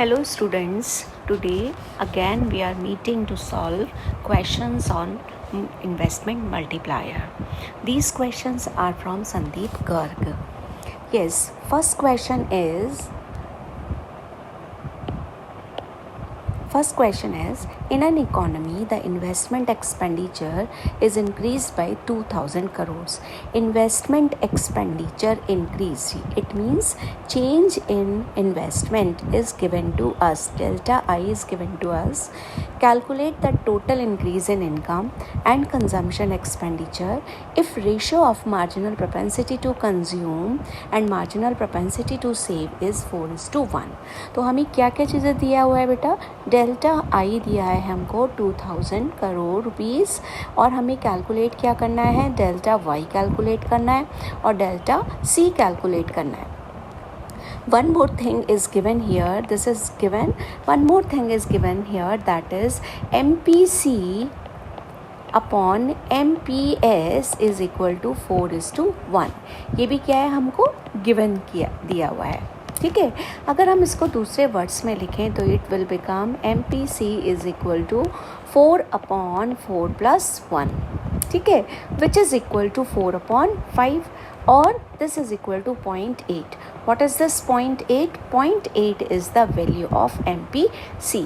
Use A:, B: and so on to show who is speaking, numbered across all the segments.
A: Hello students, today again we are meeting to solve questions on investment multiplier. These questions are from Sandeep Garg. Yes, first question is, in an economy, the investment expenditure is increased by 2000 crores. Investment expenditure increase. It means change in investment is given to us. Delta I is given to us. Calculate the total increase in income and consumption expenditure if ratio of marginal propensity to consume and marginal propensity to save is 4:1. तो हमें क्या क्या चीज़ें दिया हुआ है बेटा? Delta आई दिया है हमको 2000 करोड़ रुपीस और हमें कैलकुलेट क्या करना है? डेल्टा वाई कैलकुलेट करना है और डेल्टा सी कैलकुलेट करना है. One more thing is given here. One more thing is given here, that is MPC upon MPS is equal to 4:1. ये भी क्या है? हमको गिवन दिया हुआ है. ठीक है. अगर हम इसको दूसरे वर्ड्स में लिखें तो it will become MPC is equal to 4/4 + 1. ठीक है, विच इज़ इक्वल टू 4/5 और this is equal to 0.8. What is this 0.8? 0.8 is the value of MPC.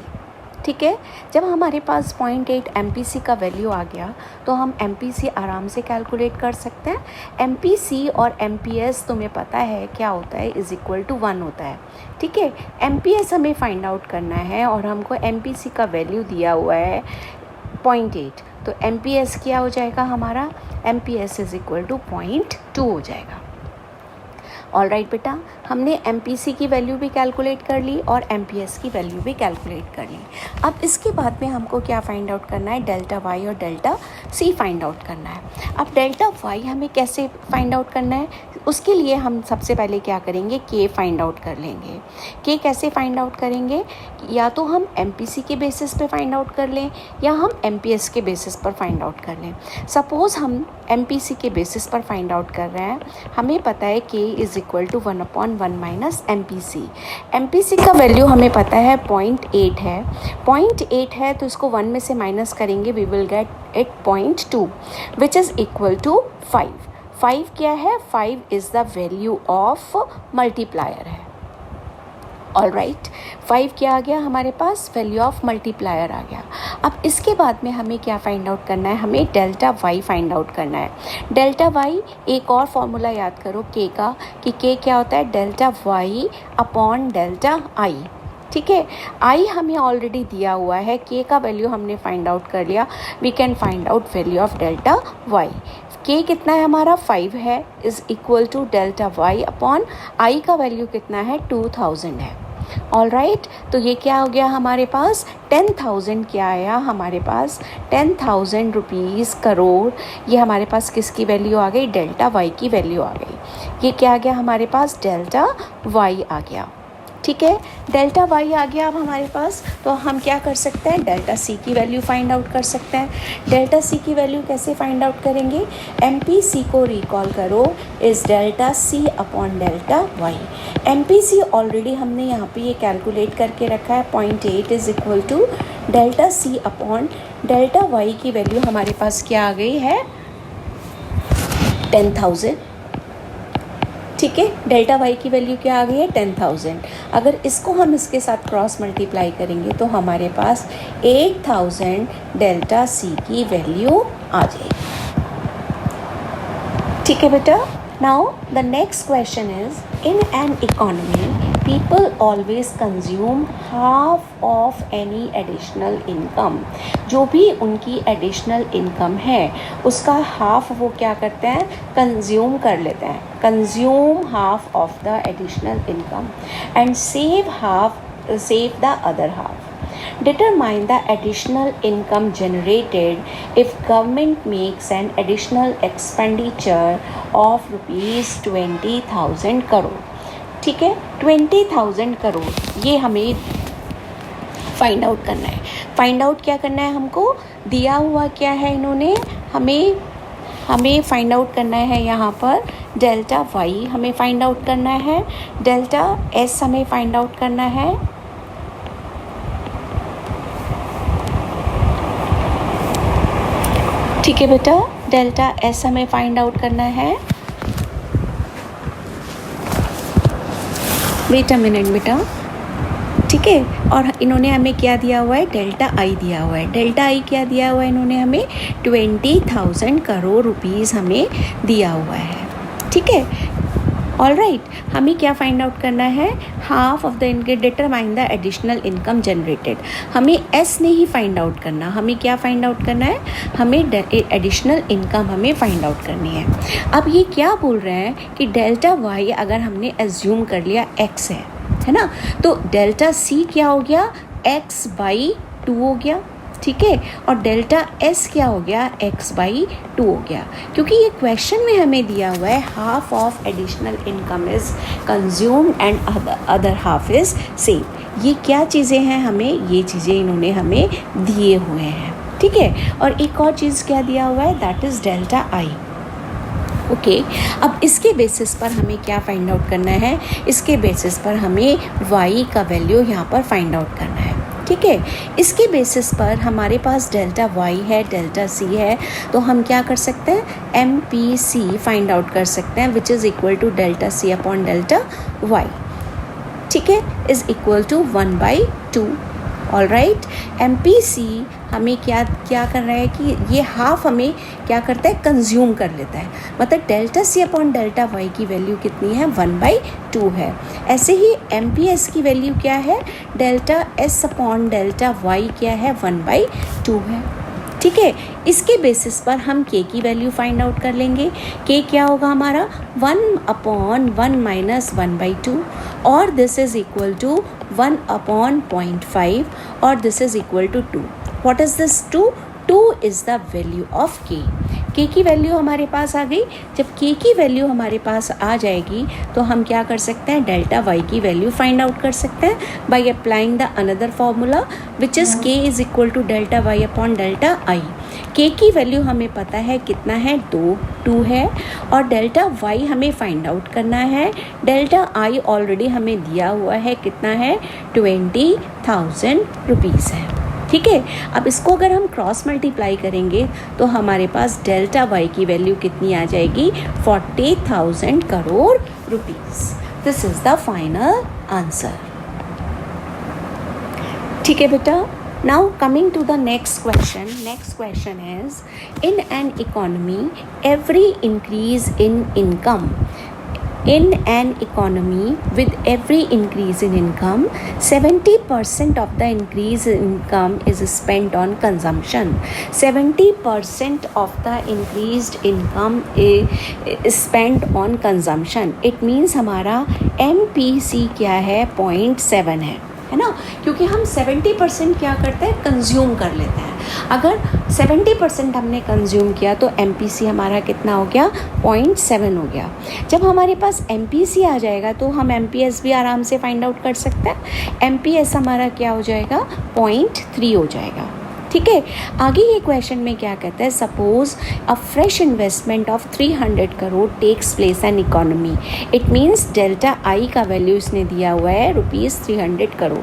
A: ठीक है. जब हमारे पास 0.8 MPC का वैल्यू आ गया तो हम MPC आराम से कैलकुलेट कर सकते हैं. MPC और MPS तुम्हें पता है क्या होता है? इज़ इक्वल टू 1 होता है. ठीक है. MPS हमें फाइंड आउट करना है और हमको MPC का वैल्यू दिया हुआ है 0.8. तो MPS क्या हो जाएगा हमारा? MPS इज़ इक्वल टू 0.2 हो जाएगा. ऑल राइट बेटा, हमने MPC की वैल्यू भी कैलकुलेट कर ली और MPS की वैल्यू भी कैलकुलेट कर ली. अब इसके बाद में हमको क्या फाइंड आउट करना है? डेल्टा वाई और डेल्टा सी फाइंड आउट करना है. अब डेल्टा वाई हमें कैसे फाइंड आउट करना है? उसके लिए हम सबसे पहले क्या करेंगे? के फाइंड आउट कर लेंगे. के कैसे फाइंड आउट करेंगे? या तो हम MPC के बेसिस पे फाइंड आउट कर लें या हम MPS के बेसिस पर फाइंड आउट कर लें. सपोज़ हम MPC के बेसिस पर फाइंड आउट कर रहे हैं. हमें पता है K is equal to 1/1 - MPC. MPC का वैल्यू हमें पता है 0.8 है. 0.8 है तो इसको 1 में से माइनस करेंगे, we will get it 0.2 which is equal to 5. 5 क्या है? 5 is the value of multiplier है. ऑल राइट, 5 क्या आ गया हमारे पास? वैल्यू ऑफ मल्टीप्लायर आ गया. अब इसके बाद में हमें क्या फाइंड आउट करना है? हमें डेल्टा वाई फाइंड आउट करना है. डेल्टा वाई, एक और फॉर्मूला याद करो के का, कि के क्या होता है? Delta Y upon delta I. ठीक है. आई हमें ऑलरेडी दिया हुआ है, के का वैल्यू हमने फाइंड आउट कर लिया. We can find out value of delta Y. K कितना है हमारा? 5 है, is equal to delta Y upon I का वैल्यू कितना है? 2000 है. ऑल राइट, तो ये क्या हो गया हमारे पास? 10,000 क्या आया हमारे पास? 10,000 रुपीज़ करोड़. ये हमारे पास किसकी वैल्यू आ गई? डेल्टा वाई की वैल्यू आ गई. ये क्या आ गया हमारे पास? डेल्टा वाई आ गया. ठीक है. डेल्टा वाई आ गया अब हमारे पास, तो हम क्या कर सकते हैं? डेल्टा सी की वैल्यू फाइंड आउट कर सकते हैं. डेल्टा सी की वैल्यू कैसे फाइंड आउट करेंगे? MPC को रिकॉल करो, is delta C upon delta Y. MPC already हमने यहाँ पे ये कैलकुलेट करके रखा है. 0.8 is equal to delta C upon delta Y की वैल्यू हमारे पास क्या आ गई है? 10,000. ठीक है. डेल्टा वाई की वैल्यू क्या आ गई है? 10,000. अगर इसको हम इसके साथ क्रॉस मल्टीप्लाई करेंगे तो हमारे पास 8,000 डेल्टा सी की वैल्यू आ जाएगी. ठीक है बेटा. Now the next question is, in an economy people always consume half of any additional income. जो भी उनकी additional income है उसका half वो क्या करते हैं? consume कर लेते हैं. consume half of the additional income and save the other half. Determine the additional income generated if government makes an additional expenditure of rupees 20,000 crore. ठीक है. 20,000 करोड़ ये हमें फाइंड आउट करना है. फाइंड आउट क्या करना है हमको? दिया हुआ क्या है इन्होंने? हमें फाइंड आउट करना है यहाँ पर डेल्टा वाई हमें फाइंड आउट करना है, डेल्टा एस हमें फाइंड आउट करना है ठीक है बेटा, डेल्टा एस हमें फाइंड आउट करना है। वेट अ मिनट बेटा, ठीक है। और इन्होंने हमें क्या दिया हुआ है, डेल्टा आई दिया हुआ है। डेल्टा आई क्या दिया हुआ है इन्होंने हमें, 20,000 करोड़ रुपीज़ हमें दिया हुआ है, ठीक है। ऑल राइट, हमें क्या फाइंड आउट करना है, हाफ ऑफ द इनके determine the additional income generated. हमें एस नहीं फाइंड आउट करना, हमें क्या फाइंड आउट करना है, हमें एडिशनल इनकम हमें फाइंड आउट करनी है। अब ये क्या बोल रहे हैं कि डेल्टा वाई अगर हमने एज्यूम कर लिया एक्स है ना, तो डेल्टा सी क्या हो गया, एक्स बाई 2 हो गया, ठीक है। और डेल्टा एस क्या हो गया, एक्स बाई 2 हो गया। क्योंकि ये क्वेश्चन में हमें दिया हुआ है half of additional income is consumed and other half is save. ये क्या चीज़ें हैं, हमें ये चीज़ें इन्होंने हमें दिए हुए हैं, ठीक है। और एक और चीज़ क्या दिया हुआ है, that is delta I. Okay, अब इसके बेसिस पर हमें क्या फाइंड आउट करना है, इसके बेसिस पर हमें y का वैल्यू यहाँ पर फाइंड आउट करना है, ठीक है। इसके बेसिस पर हमारे पास डेल्टा y है, डेल्टा c है, तो हम क्या कर सकते हैं, MPC फाइंड आउट कर सकते हैं, which is equal to delta c upon delta y, ठीक है, is equal to 1/2। All right, MPC हमें क्या कर रहा है कि ये हाफ हमें क्या करता है, कंज्यूम कर लेता है। मतलब delta C upon delta Y की वैल्यू कितनी है, 1/2 है। ऐसे ही MPS की वैल्यू क्या है, delta S upon delta Y क्या है, 1/2 है, ठीक है। इसके बेसिस पर हम k की वैल्यू फाइंड आउट कर लेंगे। k क्या होगा हमारा, 1/1 माइनस 1/2, और दिस इज़ इक्वल टू 1/0.5, और this is equal to 2। What is this 2? 2 is the value of k. k की वैल्यू हमारे पास आ गई। जब k की वैल्यू हमारे पास आ जाएगी तो हम क्या कर सकते हैं, डेल्टा y की वैल्यू फाइंड आउट कर सकते हैं by applying the another formula which is k is equal to delta y upon delta i। k की वैल्यू हमें पता है कितना है, 2 है, और डेल्टा y हमें फाइंड आउट करना है। डेल्टा i ऑलरेडी हमें दिया हुआ है, कितना है, 20,000 रुपीज़ है, ठीक है। अब इसको अगर हम क्रॉस मल्टीप्लाई करेंगे तो हमारे पास डेल्टा वाई की वैल्यू कितनी आ जाएगी, 40,000 crore rupees. This is the final answer, ठीक है बेटा। Now coming to the next question. Next question is, in an economy every increase in income, in an economy with every increase in income 70% of the increase in income is spent on consumption। 70% of the increased income is spent on consumption। it means हमारा MPC क्या है, 0.7 है ना, क्योंकि हम 70% क्या करते हैं, कंज्यूम कर लेते हैं। अगर 70% हमने कंज्यूम किया तो MPC हमारा कितना हो गया, 0.7 हो गया। जब हमारे पास MPC आ जाएगा तो हम MPS भी आराम से फाइंड आउट कर सकते हैं। MPS हमारा क्या हो जाएगा, 0.3 हो जाएगा, ठीक है। आगे ये क्वेश्चन में क्या कहता है, suppose a fresh investment of 300 crore takes place an economy. It means delta I का वैल्यू इसने दिया हुआ है ₹300 crore.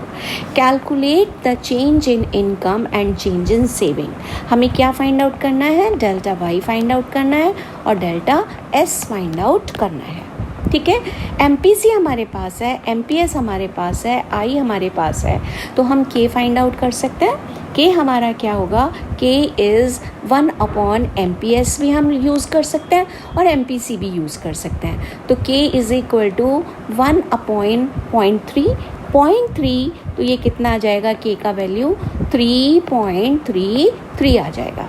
A: Calculate the change in income and change in saving. हमें क्या फाइंड आउट करना है, डेल्टा वाई फाइंड आउट करना है और डेल्टा एस फाइंड आउट करना है, ठीक है। MPC हमारे पास है, MPS हमारे पास है, I हमारे पास है, तो हम K फाइंड आउट कर सकते हैं। K हमारा क्या होगा, K इज़ 1/MPS भी हम यूज़ कर सकते हैं और MPC भी यूज़ कर सकते हैं। तो K इज़ इक्वल टू 1/0.3, 0.3, तो ये कितना आ जाएगा, K का वैल्यू 3.33 आ जाएगा।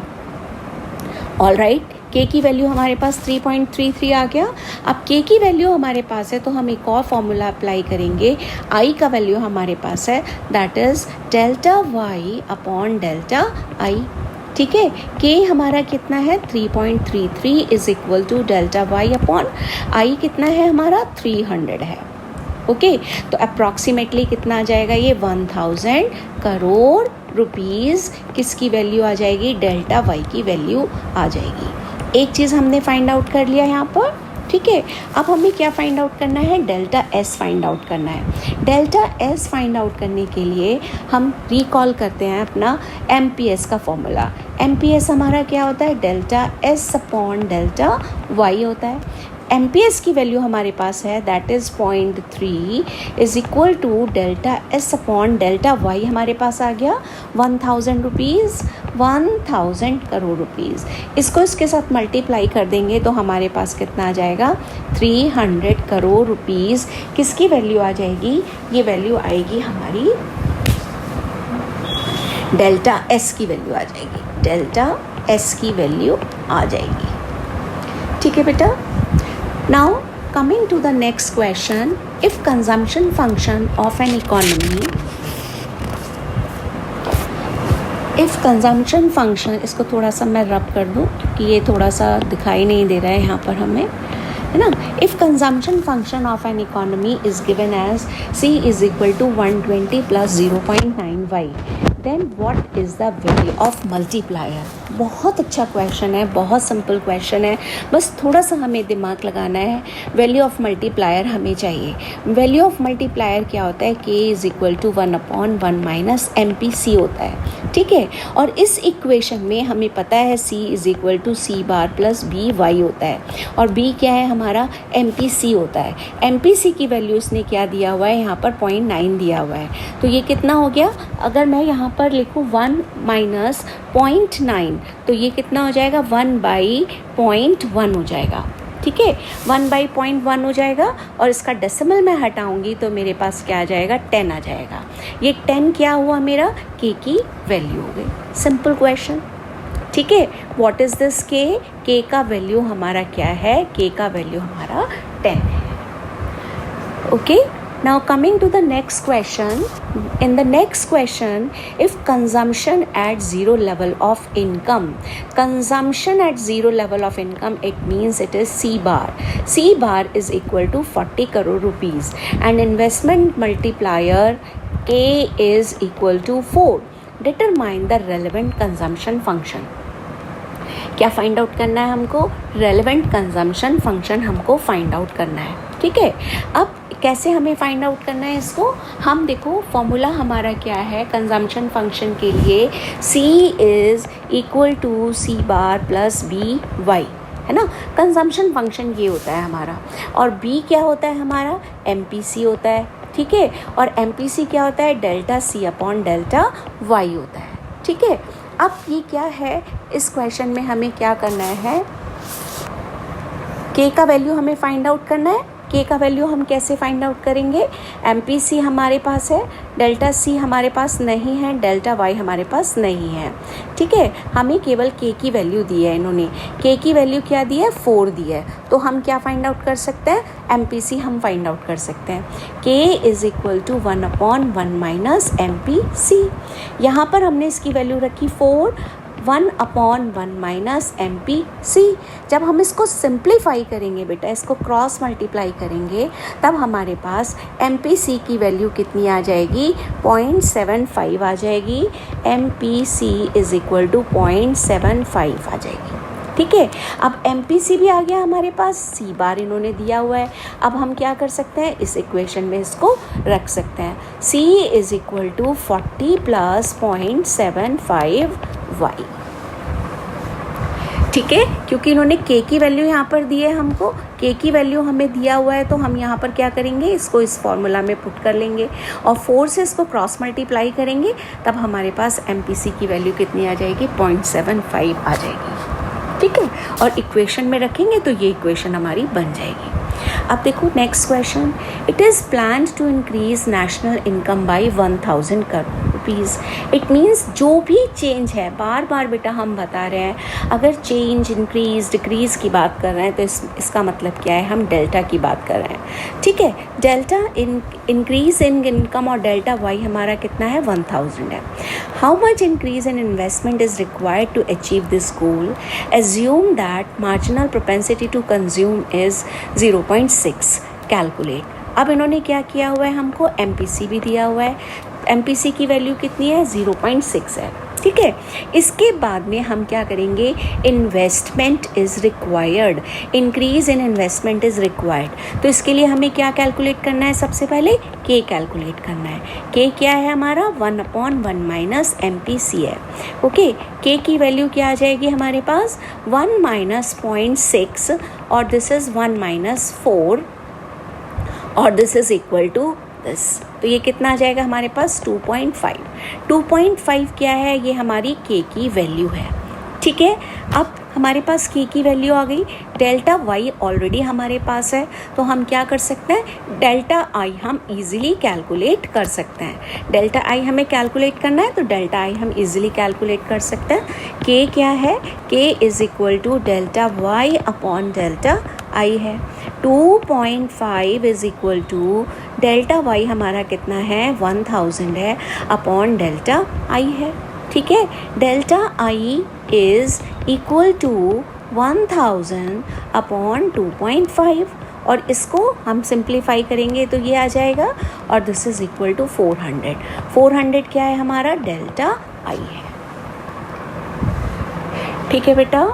A: ऑल राइट, K की वैल्यू हमारे पास 3.33 आ गया। अब K की वैल्यू हमारे पास है तो हम एक और फॉर्मूला अप्लाई करेंगे। I का वैल्यू हमारे पास है, that is delta y upon delta I, ठीक है। K हमारा कितना है, 3.33 is equal to delta y upon I कितना है हमारा, 300 है, ओके। तो अप्रॉक्सीमेटली कितना आ जाएगा, ये 1000 करोड़ रुपीज़ किसकी वैल्यू आ जाएगी, डेल्टा y की वैल्यू आ जाएगी। एक चीज़ हमने फाइंड आउट कर लिया यहाँ पर, ठीक है। अब हमें क्या फाइंड आउट करना है, डेल्टा एस फाइंड आउट करना है। डेल्टा एस फाइंड आउट करने के लिए हम रिकॉल करते हैं अपना MPS का फॉर्मूला। MPS हमारा क्या होता है, delta S upon delta Y होता है। MPS की वैल्यू हमारे पास है that is 0.3 is equal to delta S upon delta Y हमारे पास आ गया 1000 रुपीज़, 1000 करोड़ रुपीज़। इसको इसके साथ मल्टीप्लाई कर देंगे तो हमारे पास कितना आ जाएगा, 300 करोड़ रुपीज़। किसकी वैल्यू आ जाएगी, ये वैल्यू आएगी हमारी डेल्टा एस की वैल्यू आ जाएगी, डेल्टा एस की वैल्यू आ जाएगी। ठीक है बेटा। Now coming to the next question, if consumption function of an economy, if consumption function, इसको थोड़ा सा मैं रब कर दूँ क्योंकि ये थोड़ा सा दिखाई नहीं दे रहा है यहाँ पर हमें, है ना। If consumption function of an economy is given as C is equal to 120 plus 0.9y, then what is the value of multiplier? बहुत अच्छा क्वेश्चन है, बहुत सिंपल क्वेश्चन है, बस थोड़ा सा हमें दिमाग लगाना है। वैल्यू ऑफ मल्टीप्लायर हमें चाहिए। वैल्यू ऑफ मल्टीप्लायर क्या होता है, k is equal to 1/1 minus MPC होता है, ठीक है। और इस इक्वेशन में हमें पता है c is equal to C bar plus BY होता है, और B क्या है हमारा, MPC होता है। MPC की वैल्यू इसने क्या दिया हुआ है, यहाँ पर 0.9 दिया हुआ है, तो ये कितना हो गया, अगर मैं यहाँ पर लिखूँ 1 माइनस 0.9 तो ये कितना हो जाएगा, 1/0.1 हो जाएगा, ठीक है। 1/0.1 हो जाएगा, और इसका डेसिमल मैं हटाऊंगी तो मेरे पास क्या आ जाएगा, 10 आ जाएगा। ये 10 क्या हुआ मेरा, k की वैल्यू हो गई। सिंपल क्वेश्चन, ठीक है। व्हाट इज़ दिस k का वैल्यू हमारा क्या है, k का वैल्यू हमारा 10 है। Okay, now coming to the next question. In the next question, if consumption at zero level of income, consumption at zero level of income, it means it is C bar. C bar is equal to 40 crore rupees, and investment multiplier K is equal to 4. Determine the relevant consumption function. क्या find out करना है हमको, relevant consumption function हमको find out करना है, ठीक है। अब कैसे हमें फाइंड आउट करना है इसको, हम देखो फॉर्मूला हमारा क्या है कंजम्पशन फंक्शन के लिए, C is equal to C bar plus BY, है ना। कंजम्पशन फंक्शन ये होता है हमारा, और B क्या होता है हमारा, MPC होता है, ठीक है। और MPC क्या होता है, delta C upon delta Y होता है, ठीक है। अब ये क्या है, इस क्वेश्चन में हमें क्या करना है, k का वैल्यू हमें फाइंड आउट करना है। k का वैल्यू हम कैसे फाइंड आउट करेंगे, MPC हमारे पास है, डेल्टा C हमारे पास नहीं है, डेल्टा Y हमारे पास नहीं है, ठीक है। हमें केवल k की वैल्यू दी है इन्होंने, k की वैल्यू क्या दी है, 4 दी है, तो हम क्या फाइंड आउट कर सकते हैं, MPC हम फाइंड आउट कर सकते हैं। k is equal to 1/1 minus MPC। यहाँ पर हमने इसकी वैल्यू रखी 4, 1/1 माइनस MPC। जब हम इसको सिंप्लीफाई करेंगे बेटा, इसको क्रॉस मल्टीप्लाई करेंगे, तब हमारे पास MPC की वैल्यू कितनी आ जाएगी, 0.75 आ जाएगी। MPC इज़ इक्वल टू 0.75 आ जाएगी, ठीक है। अब MPC भी आ गया हमारे पास, C बार इन्होंने दिया हुआ है। अब हम क्या कर सकते हैं, इस इक्वेशन में इसको रख सकते हैं। C is equal to 40 plus 0.75y, ठीक है। क्योंकि इन्होंने k की वैल्यू यहाँ पर दी है हमको, k की वैल्यू हमें दिया हुआ है, तो हम यहाँ पर क्या करेंगे, इसको इस फॉर्मूला में पुट कर लेंगे और 4 से इसको क्रॉस मल्टीप्लाई करेंगे, तब हमारे पास MPC की वैल्यू कितनी आ जाएगी, 0.75 आ जाएगी, ठीक है। और इक्वेशन में रखेंगे तो ये इक्वेशन हमारी बन जाएगी। अब देखो next question, it is planned to increase national income by 1000 crore rupees. It means जो भी चेंज है, बार बार बेटा हम बता रहे हैं, अगर चेंज इंक्रीज डिक्रीज़ की बात कर रहे हैं तो इसका मतलब क्या है, हम डेल्टा की बात कर रहे हैं, ठीक है। डेल्टा इंक्रीज इन इनकम और डेल्टा वाई हमारा कितना है, 1000 है। How much increase in investment is required to achieve this goal, assume that marginal propensity to consume is 0.6, calculate. अब इन्होंने क्या किया हुआ है, हमको MPC भी दिया हुआ है, MPC की वैल्यू कितनी है, 0.6 है, ठीक है। इसके बाद में हम क्या करेंगे, investment is required, increase in investment is required. तो इसके लिए हमें क्या कैलकुलेट करना है, सबसे पहले के कैलकुलेट करना है। के क्या है हमारा, 1/1 माइनस MPC है। ओके, के की वैल्यू क्या आ जाएगी हमारे पास, 1 माइनस 0.6 और दिस इज़ 1 माइनस 4 और this is equal to this. तो ये कितना आ जाएगा हमारे पास, 2.5। 2.5 क्या है, ये हमारी के की वैल्यू है। ठीक है, अब हमारे पास के की वैल्यू आ गई। डेल्टा वाई ऑलरेडी हमारे पास है, तो हम क्या कर सकते हैं, डेल्टा आई हम इजीली कैलकुलेट कर सकते हैं। डेल्टा आई हमें कैलकुलेट करना है, तो डेल्टा आई हम इजीली कैलकुलेट कर सकते हैं। के क्या है, K is equal to delta Y upon delta I है। 2.5 is equal to delta Y हमारा कितना है, 1000 है, अपॉन डेल्टा आई है। ठीक है, delta I is equal to 1000 upon 2.5 और इसको हम सिंप्लीफाई करेंगे तो ये आ जाएगा और दिस इज़ इक्वल टू 400। 400 क्या है हमारा, डेल्टा आई है। ठीक है बेटा,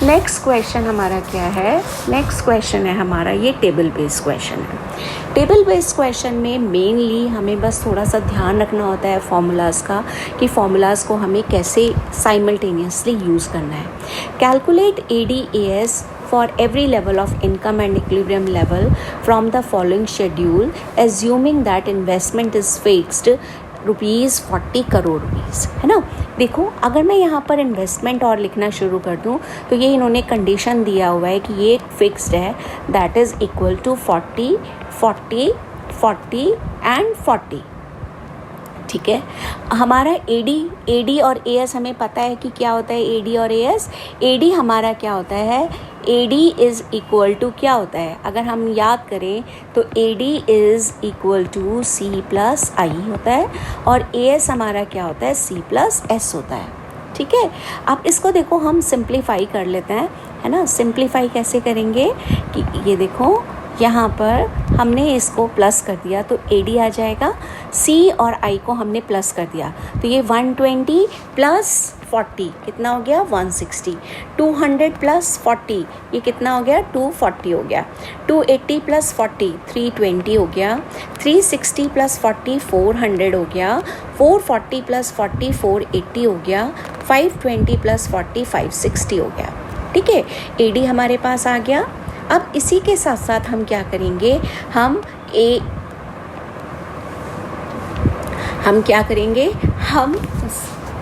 A: नेक्स्ट क्वेश्चन हमारा क्या है, नेक्स्ट क्वेश्चन है हमारा ये टेबल बेस्ड क्वेश्चन है। टेबल बेस्ड क्वेश्चन में मेनली हमें बस थोड़ा सा ध्यान रखना होता है फॉर्मूलाज़ का, कि फॉर्मूलाज़ को हमें कैसे साइमल्टेनियसली यूज़ करना है। Calculate ADAS for every level of income and equilibrium level from the following schedule, assuming that investment is fixed ₹40 crore, है ना। देखो, अगर मैं यहाँ पर इन्वेस्टमेंट और लिखना शुरू कर दूँ तो ये इन्होंने कंडीशन दिया हुआ है कि ये फिक्स्ड है, that is equal to 40, 40, 40 and 40। ठीक है, हमारा AD और AS हमें पता है कि क्या होता है AD और AS। AD हमारा क्या होता है, AD इज़ इक्वल टू क्या होता है, अगर हम याद करें तो AD is equal to C plus I होता है और AS हमारा क्या होता है, C प्लस S होता है। ठीक है, अब इसको देखो हम सिंप्लीफाई कर लेते हैं, है ना। सिंप्लीफाई कैसे करेंगे कि ये देखो, यहाँ पर हमने इसको प्लस कर दिया तो AD आ जाएगा, C और I को हमने प्लस कर दिया तो ये 120 प्लस 40 कितना हो गया, 160। 200 प्लस 40 ये कितना हो गया, 240 हो गया। 280 प्लस 40 320 हो गया। 360 प्लस 40 400 हो गया। 440 प्लस 40 480 हो गया। 520 प्लस 40 560 हो गया। ठीक है, AD हमारे पास आ गया। अब इसी के साथ साथ हम क्या करेंगे, हम क्या करेंगे, हम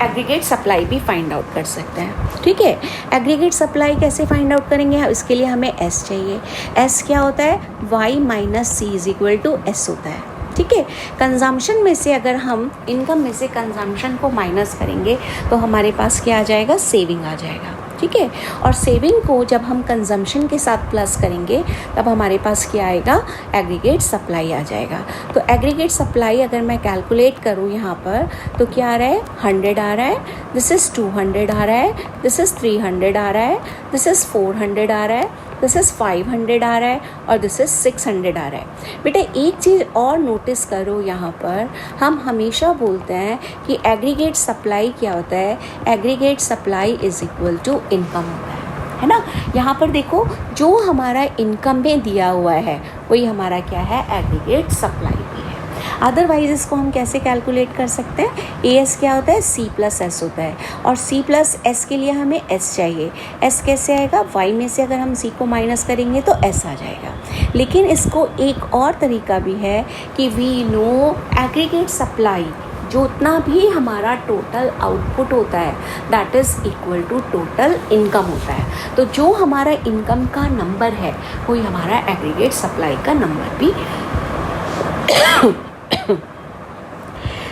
A: एग्रीगेट सप्लाई भी फाइंड आउट कर सकते हैं। ठीक है, एग्रीगेट सप्लाई कैसे फाइंड आउट करेंगे, इसके लिए हमें S चाहिए। S क्या होता है, Y minus C is equal to S होता है। ठीक है, कंजम्पशन में से अगर हम इनकम में से कंजम्पशन को माइनस करेंगे तो हमारे पास क्या आ जाएगा, सेविंग आ जाएगा। ठीक है, और सेविंग को जब हम कंजम्पशन के साथ प्लस करेंगे तब हमारे पास क्या आएगा, एग्रीगेट सप्लाई आ जाएगा। तो एग्रीगेट सप्लाई अगर मैं कैलकुलेट करूँ यहाँ पर तो क्या आ रहा है, 100 आ रहा है, दिस इज़ 200 आ रहा है, दिस इज़ 300 आ रहा है, दिस इज़ 400 आ रहा है, दिस इज़ 500 आ रहा है और दिस इज़ 600 आ रहा है। बेटा एक चीज़ और नोटिस करो, यहाँ पर हम हमेशा बोलते हैं कि एग्रीगेट सप्लाई क्या होता है, aggregate supply is equal to income होता है ना। यहाँ पर देखो, जो हमारा इनकम में दिया हुआ है वही हमारा क्या है, एग्रीगेट सप्लाई भी है। अदरवाइज इसको हम कैसे कैलकुलेट कर सकते हैं, AS क्या होता है, C प्लस S होता है और C प्लस S के लिए हमें S चाहिए। S कैसे आएगा, Y में से अगर हम C को माइनस करेंगे तो S आ जाएगा। लेकिन इसको एक और तरीका भी है कि वी नो एग्रीगेट सप्लाई जितना भी हमारा टोटल आउटपुट होता है that is equal to total income होता है। तो जो हमारा इनकम का नंबर है वही हमारा एग्रीगेट सप्लाई का नंबर भी।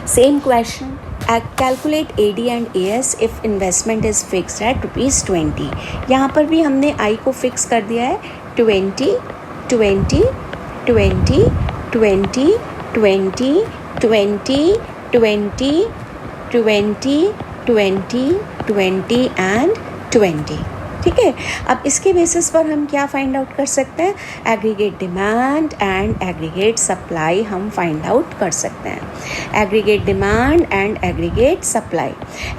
A: Same question, calculate AD and AS if investment is fixed at ₹20। यहाँ पर भी हमने I को फिक्स कर दिया है 20, 20, 20, 20, 20, 20, 20, 20, 20, 20 एंड 20। ठीक है। अब इसके बेसिस पर हम क्या फाइंड आउट कर सकते हैं, aggregate demand and aggregate supply हम फाइंड आउट कर सकते हैं। Aggregate demand and aggregate supply,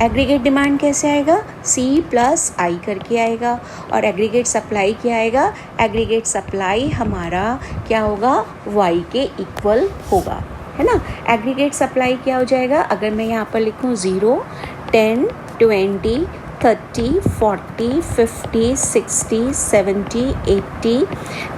A: aggregate demand कैसे आएगा, C प्लस आई करके आएगा, और एग्रीगेट सप्लाई क्या आएगा, एग्रीगेट सप्लाई हमारा क्या होगा, Y के इक्वल होगा, है ना। एग्रीगेट सप्लाई क्या हो जाएगा, अगर मैं यहाँ पर लिखूँ 0, 10, 20, 30, 40, 50, 60, 70, 80,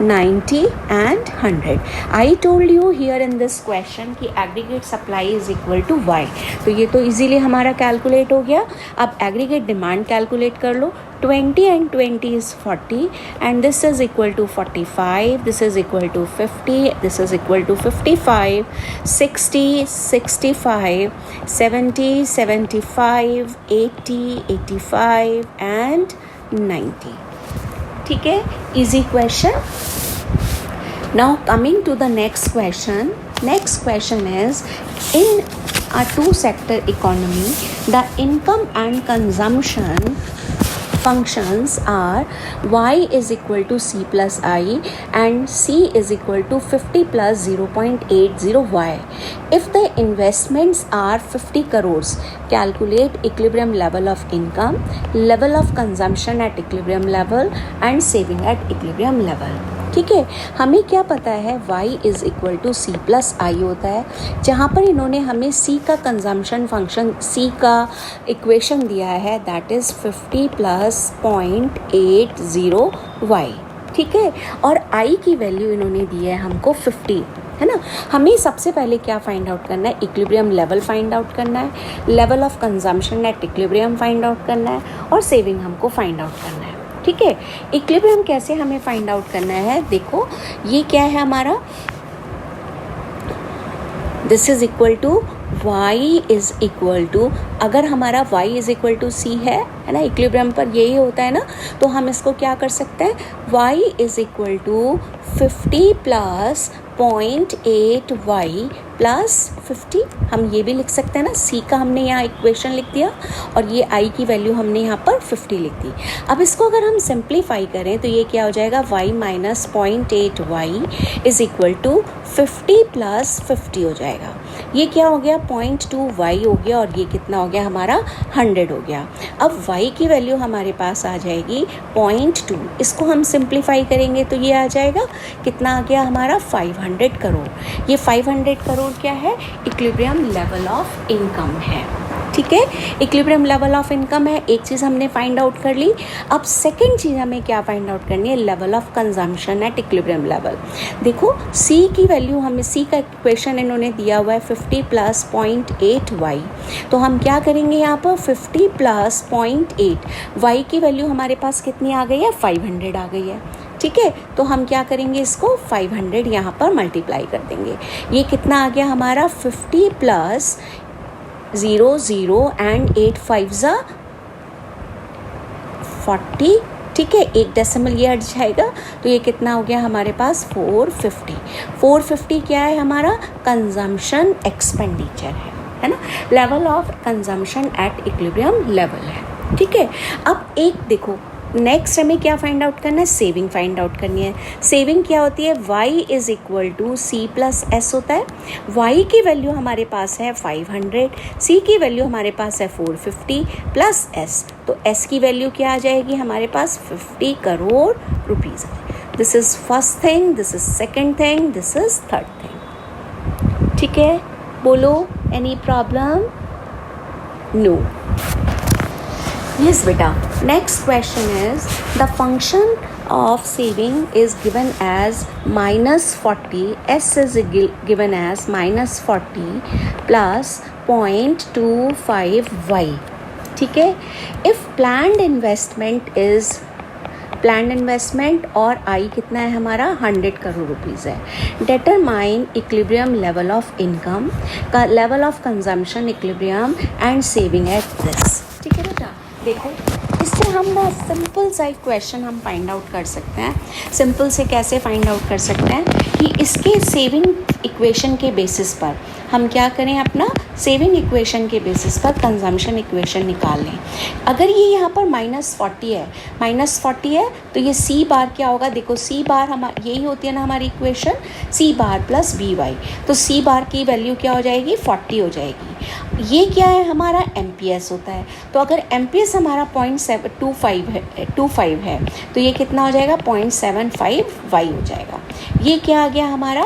A: 90 and 100. I told you here in this question कि aggregate supply is equal to Y. तो ये तो इजीली हमारा कैलकुलेट हो गया। अब एग्रीगेट डिमांड कैलकुलेट कर लो, 20 and 20 is 40 and this is equal to 45, this is equal to 50, this is equal to 55, 60, 65, 70, 75, 80, 85 and 90. ठीक है, easy question. Now coming to the next question. Next question is, in a two-sector economy, the income and consumption functions are Y is equal to C plus I and C is equal to 50 plus 0.80Y. If the investments are 50 crores, calculate equilibrium level of income, level of consumption at equilibrium level and saving at equilibrium level. ठीक है, हमें क्या पता है y is equal to C plus I होता है, जहाँ पर इन्होंने हमें c का कंजम्पशन फंक्शन, c का इक्वेशन दिया है, दैट इज़ 50 प्लस 0.80y, ठीक है, और i की वैल्यू इन्होंने दी है हमको 50, है ना। हमें सबसे पहले क्या फाइंड आउट करना है, इक्विलिब्रियम लेवल फाइंड आउट करना है, level of consumption at equilibrium find out करना है, और सेविंग हमको फाइंड आउट करना है, ठीक है। इक्विलिब्रियम कैसे हमें फाइंड आउट करना है, देखो ये क्या है हमारा, this is equal to y is equal to, अगर हमारा y is equal to c है ना, इक्विलिब्रियम पर यही होता है ना, तो हम इसको क्या कर सकते हैं, y is equal to 50 plus 0.8y plus 50, हम ये भी लिख सकते हैं ना, c का हमने यहाँ इक्वेशन लिख दिया और ये i की वैल्यू हमने यहाँ पर 50 लिख दी। अब इसको अगर हम सिंप्लीफाई करें तो ये क्या हो जाएगा, y minus 0.8y is equal to 50 plus 50 हो जाएगा। ये क्या हो गया, 0.2y हो गया, और ये कितना हो गया हमारा 100 हो गया। अब y की वैल्यू हमारे पास आ जाएगी 0.2, इसको हम सिंप्लीफाई करेंगे तो ये आ जाएगा, कितना आ गया हमारा 500 करोड़। ये 500 करोड़ क्या है, इक्विलिब्रियम लेवल ऑफ इनकम है, ठीक है, इक्विलिब्रियम लेवल ऑफ इनकम है। एक चीज़ हमने फाइंड आउट कर ली। अब सेकंड चीज़ हमें क्या फाइंड आउट करनी है, level of consumption eight equilibrium level. देखो c की वैल्यू, हमें c का इक्वेशन इन्होंने दिया हुआ है 50 प्लस 0.8y, तो हम क्या करेंगे यहाँ पर 50 प्लस 0.8, y की वैल्यू हमारे पास कितनी आ गई है, 500 आ गई है, ठीक है। तो हम क्या करेंगे, इसको 500 यहाँ पर मल्टीप्लाई कर देंगे, ये कितना आ गया हमारा 50 प्लस 0 एंड 8 5 ज़ा 40, ठीक है, एक डेसिमल ये हट जाएगा, तो ये कितना हो गया हमारे पास 450 क्या है हमारा, कंजम्पशन एक्सपेंडिचर है ना, level of consumption eight equilibrium level है, ठीक है। अब एक देखो, नेक्स्ट हमें क्या फाइंड आउट करना है, सेविंग फाइंड आउट करनी है। सेविंग क्या होती है, y is equal to c plus S होता है। y की वैल्यू हमारे पास है 500, c की वैल्यू हमारे पास है 450 प्लस s, तो s की वैल्यू क्या आ जाएगी हमारे पास 50 crore rupees. This is first thing, this is second thing, this is third thing, ठीक है। बोलो, any problem? No. Yes beta. Next question is, the function of saving is given as -40, s is given as -40 plus 0.25y, ठीक है। If planned investment और I कितना है हमारा 100 crore rupees है, determine equilibrium level of income का level of consumption equilibrium and saving at this, ठीक है बेटा। देखो, इससे हम ना सिंपल सा एक क्वेश्चन हम फाइंड आउट कर सकते हैं। सिंपल से कैसे फाइंड आउट कर सकते हैं कि इसके सेविंग इक्वेशन के बेसिस पर हम क्या करें, अपना सेविंग इक्वेशन के बेसिस पर कंजम्पशन इक्वेशन निकाल लें। अगर ये यहाँ पर -40 है तो ये सी बार क्या होगा, देखो सी बार यही होती है ना हमारी इक्वेशन, सी बार प्लस बी वाई, तो सी बार की वैल्यू क्या हो जाएगी, 40 हो जाएगी। ये क्या है, हमारा एमपीएस होता है। तो अगर एमपीएस हमारा 0.25 है तो ये कितना हो जाएगा, 0.75 वाई हो जाएगा। ये क्या आ गया, हमारा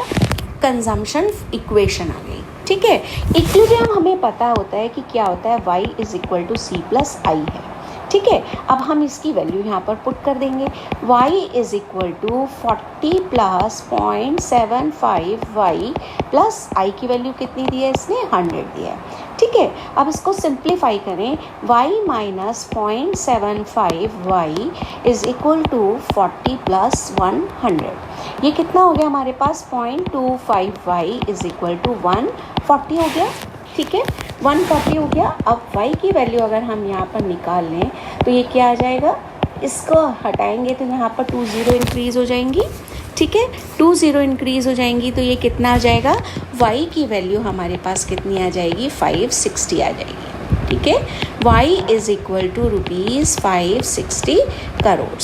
A: कंजम्पशन इक्वेशन आ गई। ठीक है, इक्विलिब्रियम हमें पता होता है कि क्या होता है, y is equal to C plus I है। ठीक है, अब हम इसकी वैल्यू यहाँ पर पुट कर देंगे, y is equal to 40 plus 0.75 Y plus I की वैल्यू कितनी दी है इसने, 100 दिया है। ठीक है, अब इसको सिंप्लीफाई करें, y minus 0.75 Y is equal to 40 plus 100। ये कितना हो गया हमारे पास, 0.25 वाई इज इक्वल टू 140 हो गया। ठीक है, 140 हो गया। अब y की वैल्यू अगर हम यहाँ पर निकाल लें तो ये क्या आ जाएगा, इसको हटाएंगे तो यहाँ पर 2 0 इंक्रीज़ हो जाएंगी। ठीक है, 2 0 इंक्रीज़ हो जाएंगी तो ये कितना आ जाएगा, y की वैल्यू हमारे पास कितनी आ जाएगी, 560 आ जाएगी। ठीक है, y is equal to ₹560 crore.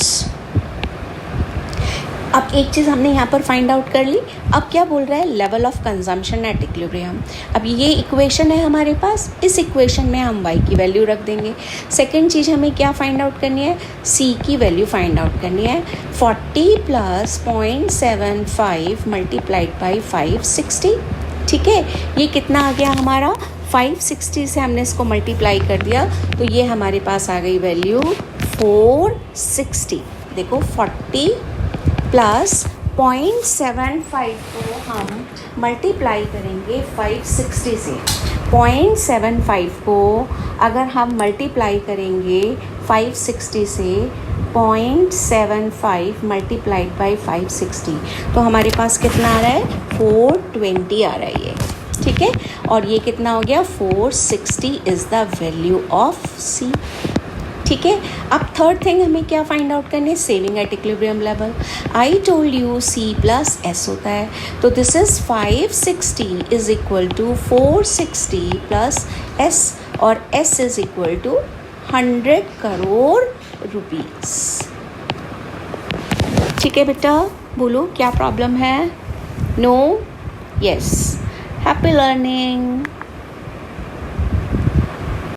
A: अब एक चीज़ हमने यहाँ पर फाइंड आउट कर ली। अब क्या बोल रहा है, level of consumption at equilibrium. अब ये इक्वेशन है हमारे पास, इस इक्वेशन में हम y की वैल्यू रख देंगे। सेकंड चीज़ हमें क्या फाइंड आउट करनी है, c की वैल्यू फाइंड आउट करनी है। 40 प्लस 0.75 मल्टीप्लाइड बाई 560। ठीक है, ये कितना आ गया हमारा, 560 से हमने इसको मल्टीप्लाई कर दिया तो ये हमारे पास आ गई वैल्यू 460। देखो 40 प्लस 0.75 को हम मल्टीप्लाई करेंगे 560 से। 0.75 को अगर हम मल्टीप्लाई करेंगे 560 से, 0.75 मल्टीप्लाइड बाई 560 तो हमारे पास कितना आ रहा है, 420 आ रहा है ये। ठीक है, और ये कितना हो गया, 460 इज़ द वैल्यू ऑफ सी। ठीक है, अब थर्ड थिंग हमें क्या फाइंड आउट करनी है, saving at equilibrium level. I told you C plus S होता है, तो this is 560 is equal to 460 plus S, और S is equal to 100 crore rupees. ठीक है बेटा, बोलो क्या प्रॉब्लम है, नो, यस, हैप्पी लर्निंग।